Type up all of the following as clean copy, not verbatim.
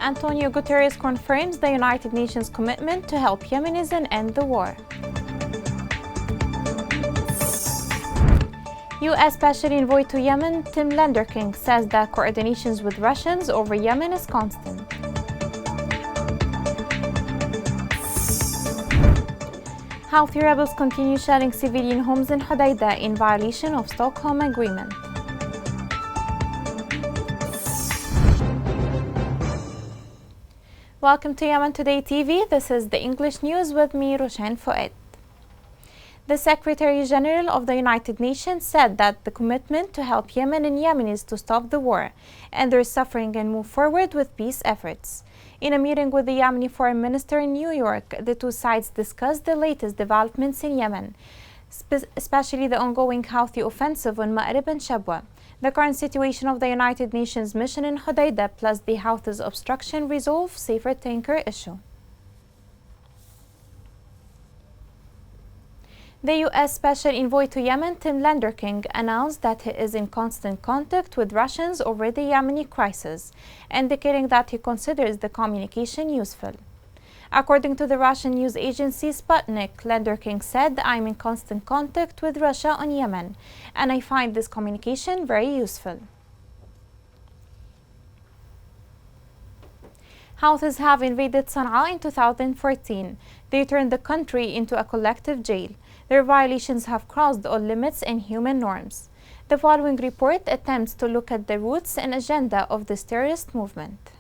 Antonio Guterres confirms the United Nations commitment to help Yemenis and end the war. U.S. Special Envoy to Yemen Tim Lenderking says that coordinations with Russians over Yemen is constant. Houthi rebels continue shelling civilian homes in Hodeidah in violation of Stockholm Agreement. Welcome to Yemen Today TV. This is the English news with me, Roshan Fouad. The Secretary General of the United Nations said that the commitment to help Yemen and Yemenis to stop the war and their suffering and move forward with peace efforts. In a meeting with the Yemeni Foreign Minister in New York, the two sides discussed the latest developments in Yemen, especially the ongoing Houthi offensive on Ma'rib and Shabwa, the current situation of the United Nations mission in Hodeidah, plus the Houthis' obstruction resolve safer tanker issue. The U.S. Special Envoy to Yemen, Tim Lenderking, announced that he is in constant contact with Russians over the Yemeni crisis, indicating that he considers the communication useful. According to the Russian news agency Sputnik, Lenderking said, "I'm in constant contact with Russia on Yemen, and I find this communication very useful." Houthis have invaded Sana'a in 2014. They turned the country into a collective jail. Their violations have crossed all limits and human norms. The following report attempts to look at the roots and agenda of this terrorist movement.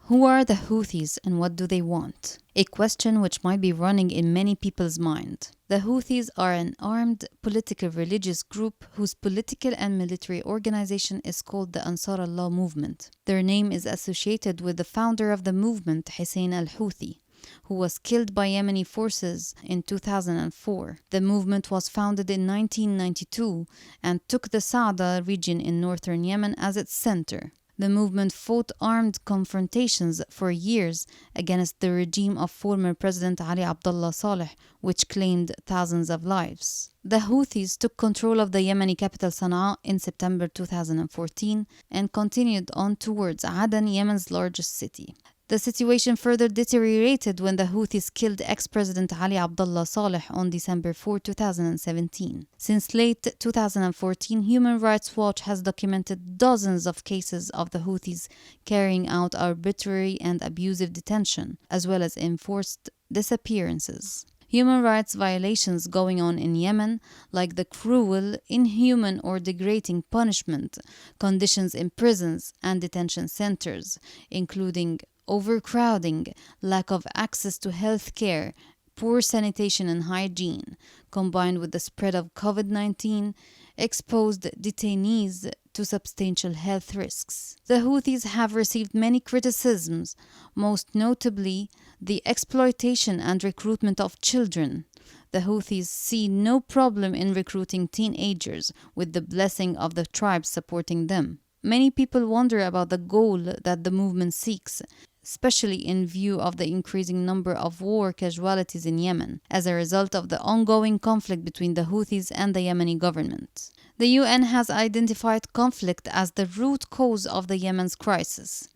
Who are the Houthis and what do they want? A question which might be running in many people's mind. The Houthis are an armed political religious group whose political and military organization is called the Ansar Allah movement. Their name is associated with the founder of the movement, Hussein al-Houthi, who was killed by Yemeni forces in 2004. The movement was founded in 1992 and took the Saada region in northern Yemen as its center. The movement fought armed confrontations for years against the regime of former President Ali Abdullah Saleh, which claimed thousands of lives. The Houthis took control of the Yemeni capital Sana'a in September 2014 and continued on towards Aden, Yemen's largest city. The situation further deteriorated when the Houthis killed ex-President Ali Abdullah Saleh on December 4, 2017. Since late 2014, Human Rights Watch has documented dozens of cases of the Houthis carrying out arbitrary and abusive detention, as well as enforced disappearances. Human rights violations going on in Yemen, like the cruel, inhuman or degrading punishment, conditions in prisons and detention centers, including overcrowding, lack of access to health care, poor sanitation and hygiene, combined with the spread of COVID-19, exposed detainees to substantial health risks. The Houthis have received many criticisms, most notably the exploitation and recruitment of children. The Houthis see no problem in recruiting teenagers, with the blessing of the tribes supporting them. Many people wonder about the goal that the movement seeks, especially in view of the increasing number of war casualties in Yemen as a result of the ongoing conflict between the Houthis and the Yemeni government. The UN has identified conflict as the root cause of the Yemen's crisis.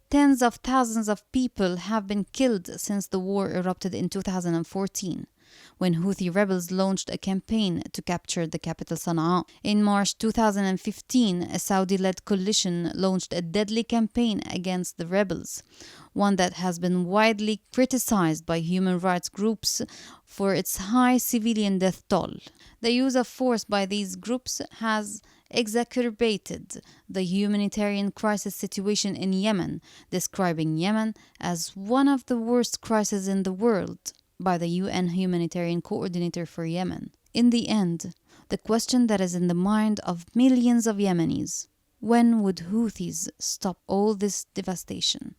Tens of thousands of people have been killed since the war erupted in 2014. When Houthi rebels launched a campaign to capture the capital Sana'a. In March 2015, a Saudi-led coalition launched a deadly campaign against the rebels, one that has been widely criticized by human rights groups for its high civilian death toll. The use of force by these groups has exacerbated the humanitarian crisis situation in Yemen, describing Yemen as one of the worst crises in the world by the UN Humanitarian Coordinator for Yemen. In the end, the question that is in the mind of millions of Yemenis: when would Houthis stop all this devastation?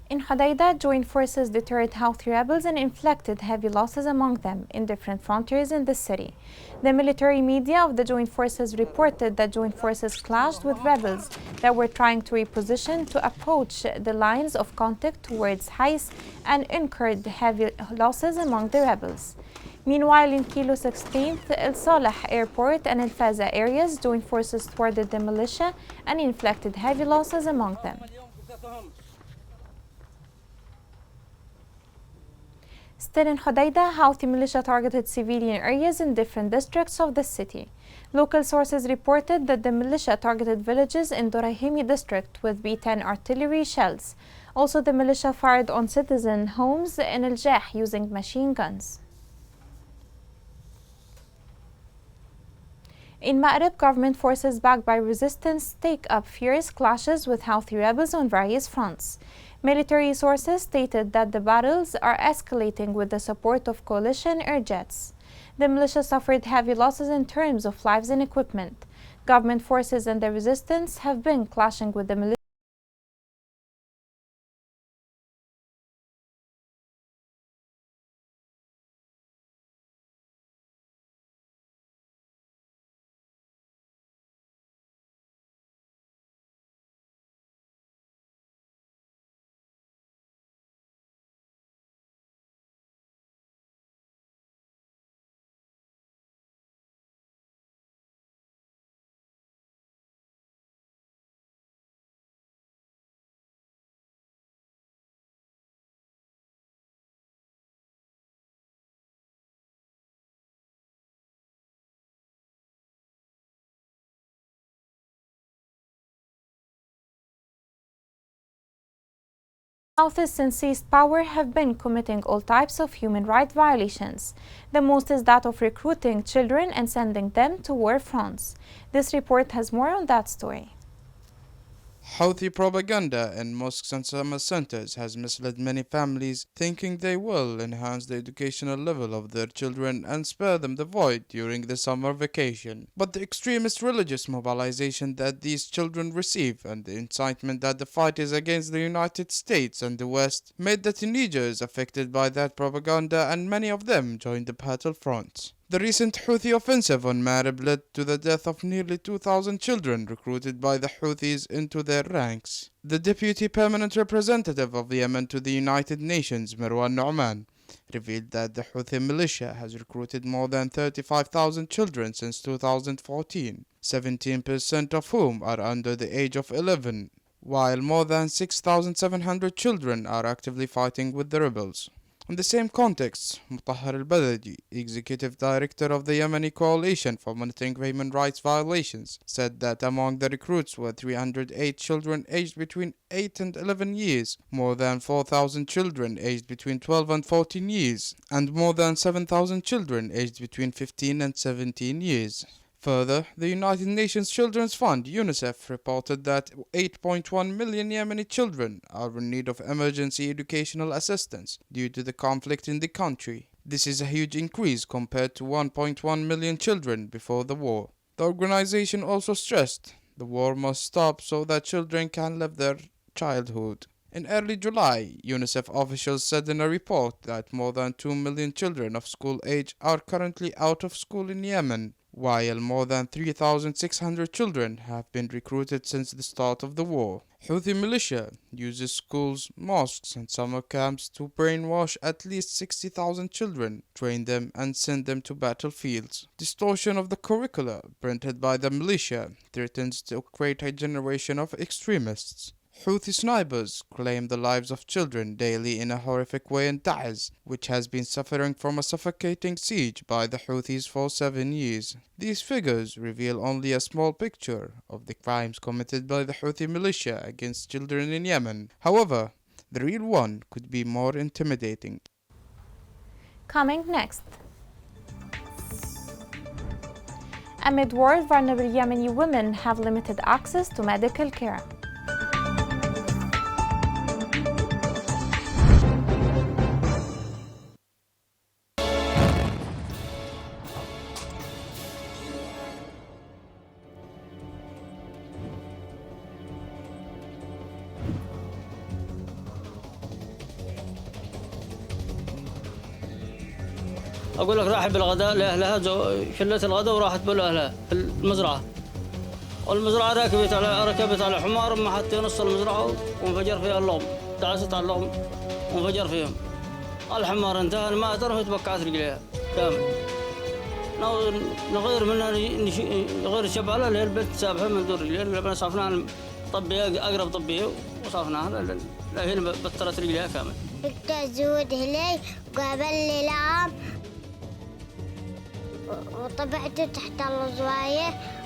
In Hodeidah, joint forces deterred Houthi rebels and inflicted heavy losses among them in different frontiers in the city. The military media of the joint forces reported that joint forces clashed with rebels that were trying to reposition to approach the lines of contact towards Hais and incurred heavy losses among the rebels. Meanwhile, in Kilo 16th, El Saleh Airport and El Faza areas, joint forces thwarted the militia and inflicted heavy losses among them. Still in Hodeidah, Houthi militia targeted civilian areas in different districts of the city. Local sources reported that the militia targeted villages in Dorahimi district with B-10 artillery shells. Also, the militia fired on citizen homes in Al-Jah using machine guns. In Ma'rib, government forces backed by resistance take up fierce clashes with Houthi rebels on various fronts. Military sources stated that the battles are escalating with the support of coalition air jets. The militia suffered heavy losses in terms of lives and equipment. Government forces and the resistance have been clashing with the militia. Houthis since seized power have been committing all types of human rights violations. The most is that of recruiting children and sending them to war fronts. This report has more on that story. Houthi propaganda in mosques and summer centers has misled many families, thinking they will enhance the educational level of their children and spare them the void during the summer vacation. But the extremist religious mobilization that these children receive and the incitement that the fight is against the United States and the West made the teenagers affected by that propaganda, and many of them joined the battlefront. The recent Houthi offensive on Ma'rib led to the death of nearly 2,000 children recruited by the Houthis into their ranks. The Deputy Permanent Representative of Yemen to the United Nations, Marwan Nu'man, revealed that the Houthi militia has recruited more than 35,000 children since 2014, 17% of whom are under the age of 11, while more than 6,700 children are actively fighting with the rebels. In the same context, Mutahhar al-Baladi, Executive Director of the Yemeni Coalition for Monitoring Human Rights Violations, said that among the recruits were 308 children aged between 8 and 11 years, more than 4,000 children aged between 12 and 14 years, and more than 7,000 children aged between 15 and 17 years. Further, the United Nations Children's Fund, UNICEF, reported that 8.1 million Yemeni children are in need of emergency educational assistance due to the conflict in the country. This is a huge increase compared to 1.1 million children before the war. The organization also stressed the war must stop so that children can live their childhood. In early July, UNICEF officials said in a report that more than 2 million children of school age are currently out of school in Yemen, while more than 3,600 children have been recruited since the start of the war. Houthi militia uses schools, mosques and summer camps to brainwash at least 60,000 children, train them and send them to battlefields. Distortion of the curricula printed by the militia threatens to create a generation of extremists. Houthi snipers claim the lives of children daily in a horrific way in Taiz, which has been suffering from a suffocating siege by the Houthis for 7 years. These figures reveal only a small picture of the crimes committed by the Houthi militia against children in Yemen. However, the real one could be more intimidating. Coming next. Amid war, vulnerable Yemeni women have limited access to medical care. أقول لك راحت بالغداء لأهلها، شلت الغداء وراحت بالأهلها في المزرعة. والمزرعة ركبت على حمار ما حتى نص المزرعة وانفجر فيها اللغم، دعست على اللغم وانفجر فيهم. الحمار انتهى الماء ترفت بكعت رجليها. كامل. نغير منها نغير الشبالة اللي هي البيت سابها من دور رجلين، لما صافناها طبية أقرب طبية وصافناها لا هي بطلت رجليها كامل. قلت أزود هلي وقابل لي لعام وطبعته تحت الزواية.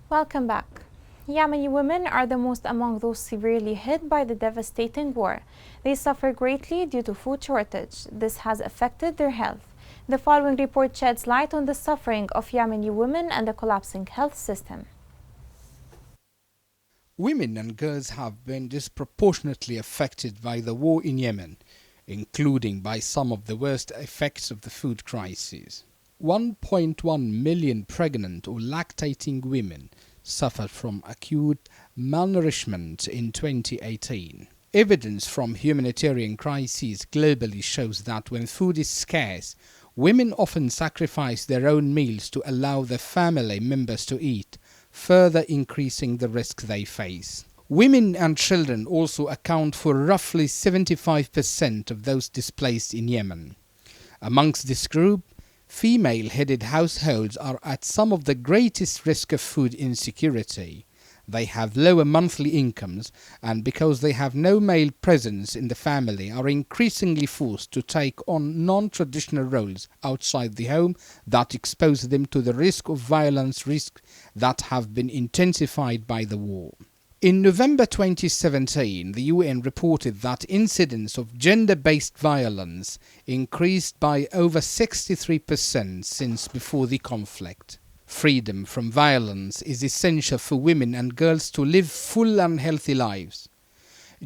Welcome back. Yemeni women are the most among those severely hit by the devastating war. They suffer greatly due to food shortage. This has affected their health. The following report sheds light on the suffering of Yemeni women and the collapsing health system. Women and girls have been disproportionately affected by the war in Yemen, including by some of the worst effects of the food crisis. 1.1 million pregnant or lactating women suffered from acute malnourishment in 2018. Evidence from humanitarian crises globally shows that when food is scarce, women often sacrifice their own meals to allow their family members to eat, further increasing the risk they face. Women and children also account for roughly 75% of those displaced in Yemen. Amongst this group, female-headed households are at some of the greatest risk of food insecurity. They have lower monthly incomes, and because they have no male presence in the family, are increasingly forced to take on non-traditional roles outside the home that expose them to the risk of violence risks that have been intensified by the war. In November 2017, the UN reported that incidents of gender-based violence increased by over 63% since before the conflict. Freedom from violence is essential for women and girls to live full and healthy lives.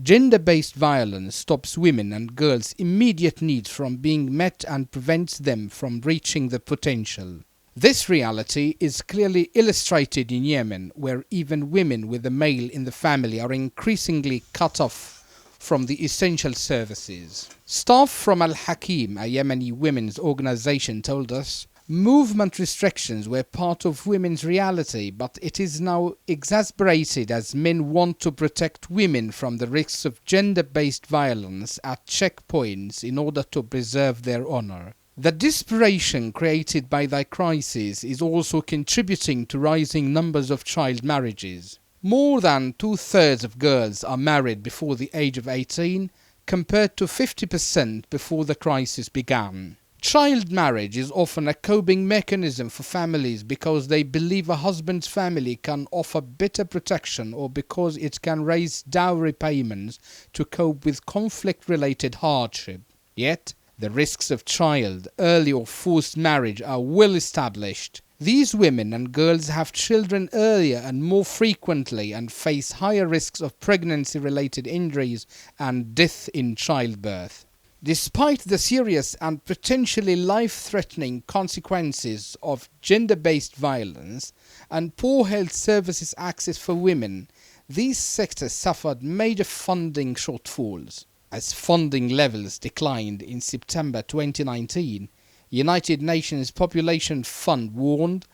Gender-based violence stops women and girls' immediate needs from being met and prevents them from reaching their potential. This reality is clearly illustrated in Yemen, where even women with a male in the family are increasingly cut off from the essential services. Staff from Al-Hakim, a Yemeni women's organization, told us, movement restrictions were part of women's reality, but it is now exasperated as men want to protect women from the risks of gender-based violence at checkpoints in order to preserve their honor. The desperation created by the crisis is also contributing to rising numbers of child marriages. More than 2/3 of girls are married before the age of 18, compared to 50% before the crisis began. Child marriage is often a coping mechanism for families because they believe a husband's family can offer better protection or because it can raise dowry payments to cope with conflict-related hardship. Yet, the risks of child, early or forced marriage are well established. These women and girls have children earlier and more frequently and face higher risks of pregnancy-related injuries and death in childbirth. Despite the serious and potentially life-threatening consequences of gender-based violence and poor health services access for women, these sectors suffered major funding shortfalls. As funding levels declined in September 2019, United Nations Population Fund warned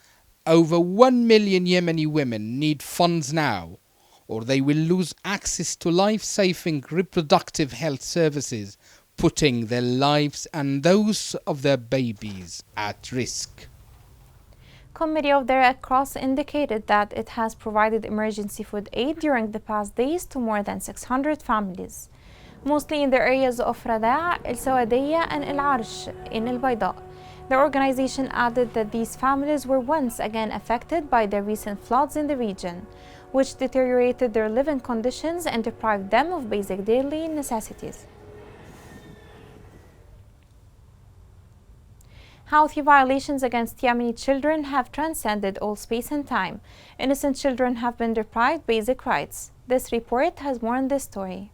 over 1 million Yemeni women need funds now, or they will lose access to life-saving reproductive health services, putting their lives and those of their babies at risk. Committee of the Red Cross indicated that it has provided emergency food aid during the past days to more than 600 families, mostly in the areas of Rada, El Sawadiyya and El Arsh in El Bayda. The organization added that these families were once again affected by the recent floods in the region, which deteriorated their living conditions and deprived them of basic daily necessities. Healthy violations against Yemeni children have transcended all space and time. Innocent children have been deprived basic rights. This report has more on this story.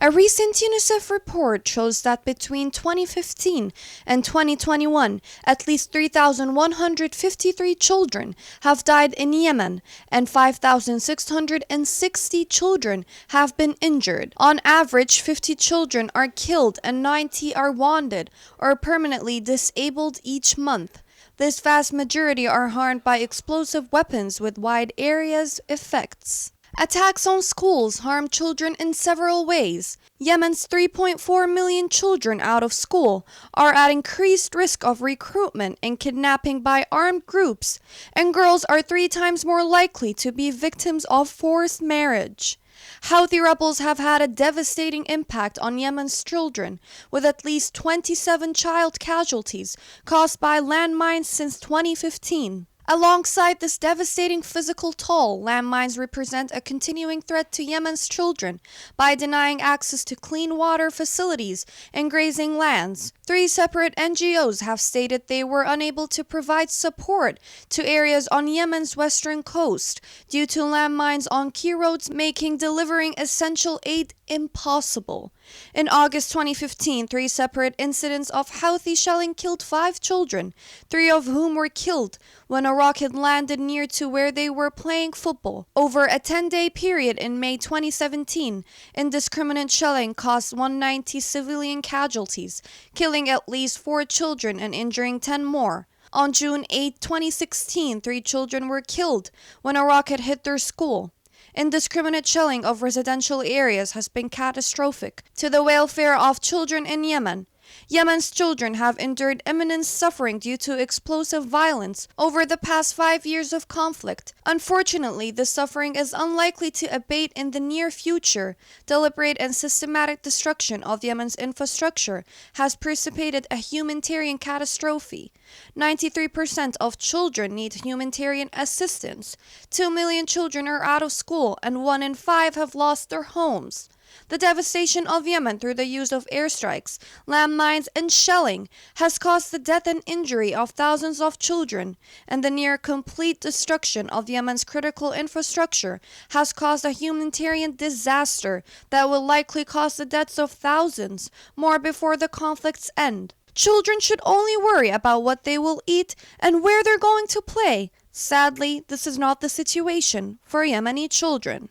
A recent UNICEF report shows that between 2015 and 2021, at least 3,153 children have died in Yemen and 5,660 children have been injured. On average, 50 children are killed and 90 are wounded or permanently disabled each month. This vast majority are harmed by explosive weapons with wide areas effects. Attacks on schools harm children in several ways. Yemen's 3.4 million children out of school are at increased risk of recruitment and kidnapping by armed groups, and girls are 3 times more likely to be victims of forced marriage. Houthi rebels have had a devastating impact on Yemen's children, with at least 27 child casualties caused by landmines since 2015. Alongside this devastating physical toll, landmines represent a continuing threat to Yemen's children by denying access to clean water facilities and grazing lands. 3 separate NGOs have stated they were unable to provide support to areas on Yemen's western coast due to landmines on key roads, making delivering essential aid impossible. In August 2015, 3 separate incidents of Houthi shelling killed 5 children, 3 of whom were killed when a rocket landed near to where they were playing football. Over a 10-day period in May 2017, indiscriminate shelling caused 190 civilian casualties, killing at least 4 children and injuring 10 more. On June 8, 2016, 3 children were killed when a rocket hit their school. Indiscriminate shelling of residential areas has been catastrophic to the welfare of children in Yemen. Yemen's children have endured immense suffering due to explosive violence over the past 5 years of conflict. Unfortunately, the suffering is unlikely to abate in the near future. Deliberate and systematic destruction of Yemen's infrastructure has precipitated a humanitarian catastrophe. 93% of children need humanitarian assistance. 2 million children are out of school and 1 in 5 have lost their homes. The devastation of Yemen through the use of airstrikes, landmines, and shelling has caused the death and injury of thousands of children, and the near complete destruction of Yemen's critical infrastructure has caused a humanitarian disaster that will likely cause the deaths of thousands more before the conflict's end. Children should only worry about what they will eat and where they're going to play. Sadly, this is not the situation for Yemeni children.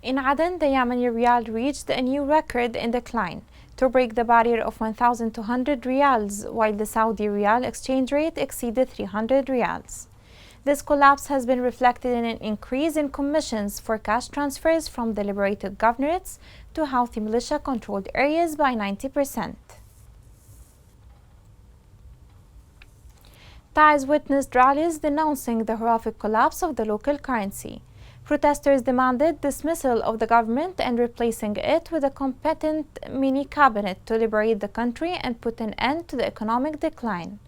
In Aden, the Yemeni rial reached a new record in decline to break the barrier of 1,200 rials, while the Saudi rial exchange rate exceeded 300 rials. This collapse has been reflected in an increase in commissions for cash transfers from the liberated governorates to Houthi militia-controlled areas by 90%. Taiz witnessed rallies denouncing the horrific collapse of the local currency. Protesters demanded dismissal of the government and replacing it with a competent mini-cabinet to liberate the country and put an end to the economic decline.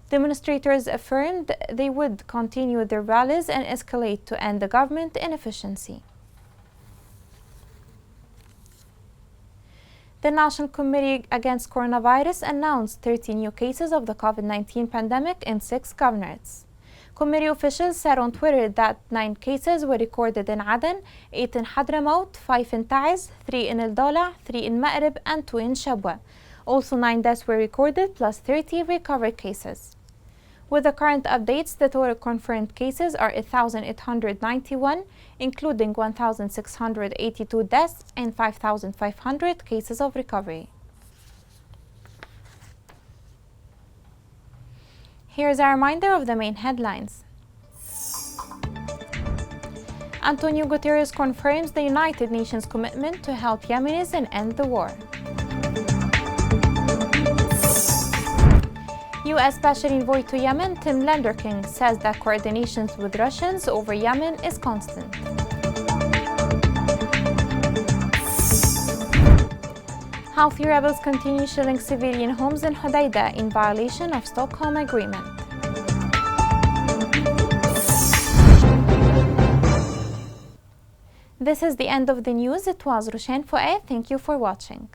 Demonstrators affirmed they would continue their rallies and escalate to end the government inefficiency. The National Committee Against Coronavirus announced 30 new cases of the COVID-19 pandemic in 6 governorates. Committee officials said on Twitter that 9 cases were recorded in Aden, 8 in Hadramaut, 5 in Taiz, 3 in El Dola, 3 in Ma'rib, and 2 in Shabwa. Also 9 deaths were recorded, plus 30 recovered cases. With the current updates, the total confirmed cases are 1,891, including 1,682 deaths and 5,500 cases of recovery. Here's a reminder of the main headlines. Antonio Guterres confirms the United Nations commitment to help Yemenis and end the war. U.S. Special Envoy to Yemen Tim Lenderking says that coordination with Russians over Yemen is constant. Houthi rebels continue shelling civilian homes in Hodeidah in violation of Stockholm Agreement. This is the end of the news. It was Roshan Fouad. Thank you for watching.